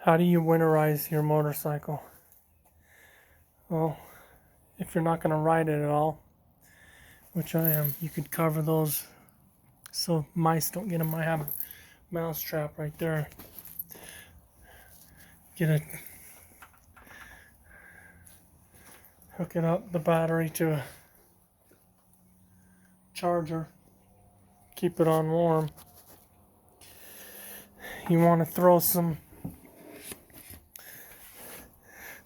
How do you winterize your motorcycle? Well, if you're not going to ride it at all, which I am, you could cover those so mice don't get them. I have a mouse trap right there. Hook it up, the battery, to a charger. Keep it on warm. You want to throw some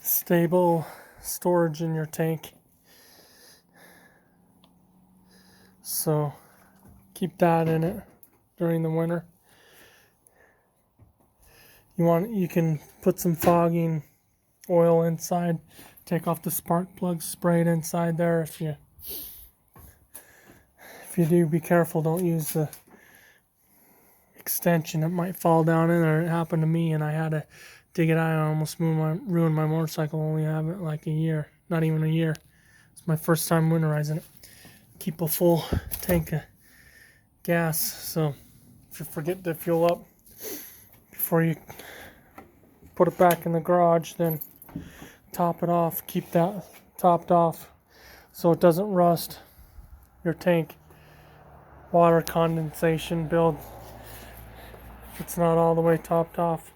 stable storage in your tank. So keep that in it during the winter. You can put some fogging oil inside, take off the spark plugs, spray it inside there. If you do, be careful, don't use the extension, it might fall down in there. It happened to me and I had to dig it out. I almost ruined my motorcycle. Only have it like a year, not even a year. It's my first time winterizing it. Keep a full tank of gas, so if you forget to fuel up before you put it back in the garage, then top it off. Keep that topped off so it doesn't rust your tank. Water condensation build if it's not all the way topped off.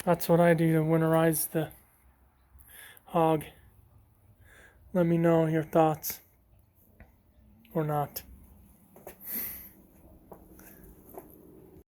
That's what I do to winterize the hog. Let me know your thoughts or not.